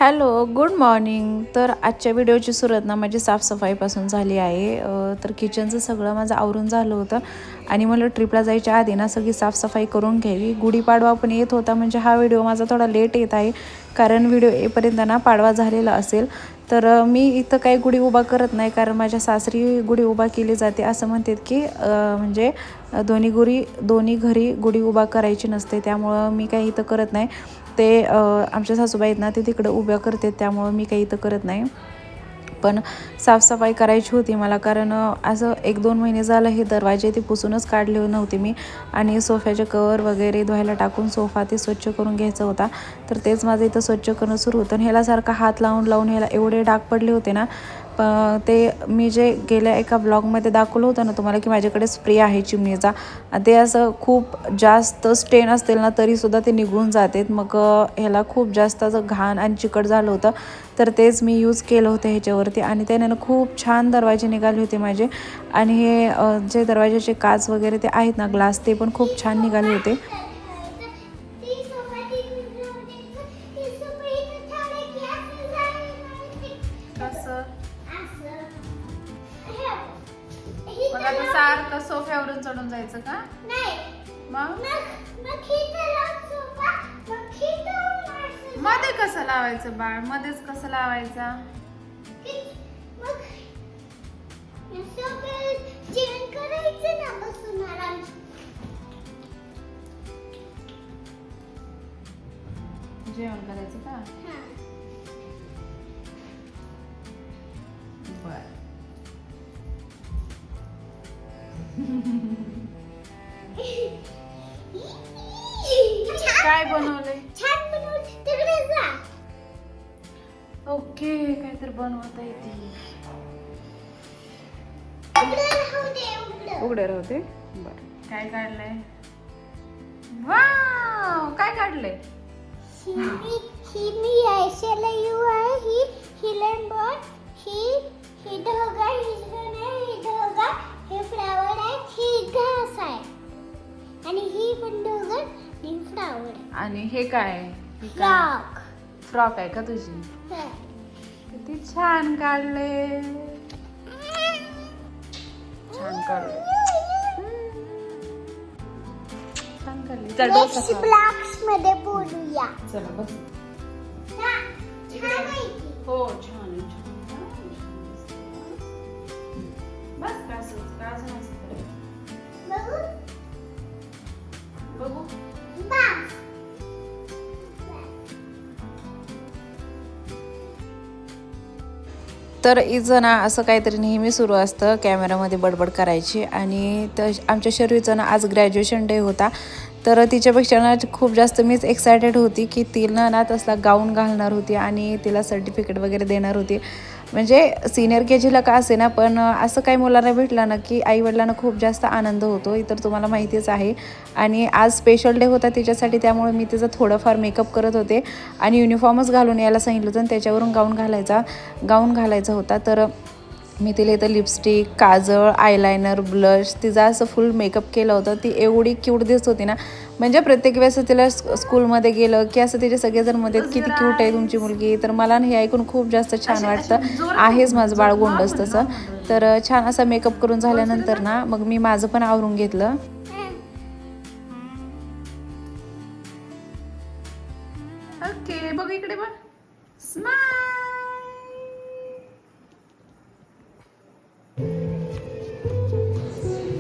Hello, good morning. तर आजच्या व्हिडिओची सुरुवात ना माझी साफसफाईपासून झाली आहे. तर किचनचं सगळं माझं आवरून झालं होतं आणि मला ट्रिपला जायच्या आधी ना सगळी साफसफाई करून घ्यावी. गुढीपाडवा पण येत होता, म्हणजे हा व्हिडिओ माझा थोडा लेट येत आहे कारण व्हिडिओ येईपर्यंत ना पाडवा झालेला असेल. तर मी इथं काही गुढी उभा करत नाही, कारण माझ्या सासरी गुढी उभा केली जाते. असं म्हणतात की म्हणजे दोन्ही घरी गुढी उभा करायची नसते, त्यामुळं मी काही इथं करत नाही. ते आमच्या सासूबाई आहेत ना, ते तिकडं उभ्या करते, त्यामुळं मी काही इथं करत नाही. पण साफसफाई करायची होती मला, कारण असं 1-2 महिने झालं हे दरवाजे ते पुसूनच काढले नव्हते मी, आणि सोफ्याचे कवर वगैरे धुवायला टाकून सोफा ते स्वच्छ करून घ्यायचा होता. तर तेच माझं इथं स्वच्छ करणं सुरू होतं. आणि ह्याला सारखा हात लावून ह्याला एवढे डाग पडले होते ना. ते मी जे गेल्या एका ब्लॉगमध्ये दाखवलं होतं ना तुम्हाला, की माझ्याकडे स्प्रे आहे चिमणीचा, ते असं खूप जास्त स्टेन असतील ना तरीसुद्धा ते निघून जातात. मग ह्याला खूप जास्त असं घाण आणि चिकट झालं होतं, तर तेच मी यूज केलं होतं ह्याच्यावरती, आणि त्याने खूप छान दरवाजे निघाले होते माझे. आणि हे जे दरवाजाचे काच वगैरे ते आहेत ना, ग्लास, ते पण खूप छान निघाले होते. मग आता सारखं सोफ्यावरून चढून जायचं का? मग मध्ये कसं लावायचं बाळ? मध्येच कसं लावायचा? जेवण करायचं का? बर. काय बनवलंय? ओके, काहीतरी बनवता येते. उघडे राहू दे. बर, काय काढलंय? वाव, काय काढलंय? आणि हे काय? फ्रॉक आहे का तुझी? किती छान काढले. छान काढले. छान काढले. ब्लॉग्स मध्ये बोलूया. चला बस. हो, छान आहे, छान. बस बस बघू. तर हिचं ना असं काहीतरी नेहमी सुरू असतं कॅमेरामध्ये बडबड करायची. आणि तर आमच्या शर्वीचं ना आज ग्रॅज्युएशन डे होता, तर तिच्यापेक्षा ना खूप जास्त मीच एक्सायटेड होती की तिला ना तसला गाऊन घालणार होती आणि तिला सर्टिफिकेट वगैरे देणार होती. म्हणजे सिनियर KGला का असे ना, पण असं काही मुलांना भेटलं ना की आईवडिलांना खूप जास्त आनंद होतो, तर तुम्हाला माहितीच आहे. आणि आज स्पेशल डे होता तिच्यासाठी, त्यामुळे मी तिचं थोडंफार मेकअप करत होते आणि युनिफॉर्मच घालून यायला सांगितलं होतं, आणि त्याच्यावरून गाऊन घालायचा होता. तर मी तिला इथं लिपस्टिक, काजळ, आयलायनर, ब्लश, तिचा असं फुल मेकअप केलं होतं. ती एवढी क्यूट दिसत होती ना, म्हणजे प्रत्येक वेळेस तिला स्कूलमध्ये गेलं की असं तिचे सगळेजण म्हणतात किती क्यूट आहे तुमची मुलगी. तर मला हे ऐकून खूप जास्त छान वाटतं. आहेच माझं बाळ गोंडस तसं. तर छान असा मेकअप करून झाल्यानंतर ना मग मी माझं पण आवरून घेतलं. ओके, बघ इकडे बघ. स्माइल.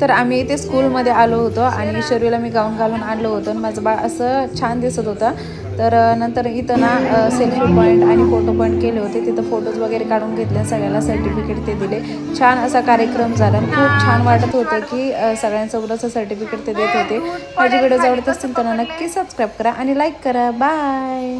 तर आम्ही इथे स्कूलमध्ये आलो होतो आणि शर्वीला मी गाऊन घालून आणलं होतं, आणि माझं बाळ असं छान दिसत होतं. तर नंतर इथं ना सेल्फी पॉईंट आणि फोटो पॉईंट केले होते. तिथं फोटोज वगैरे काढून घेतले, सगळ्याला सर्टिफिकेट ते दिले. छान असा कार्यक्रम झाला, खूप छान वाटत होतं की सगळ्यांसोबत असं सर्टिफिकेट ते देत होते. माझी व्हिडिओज आवडत असतील तर नक्की सबस्क्राईब करा आणि लाईक करा. बाय.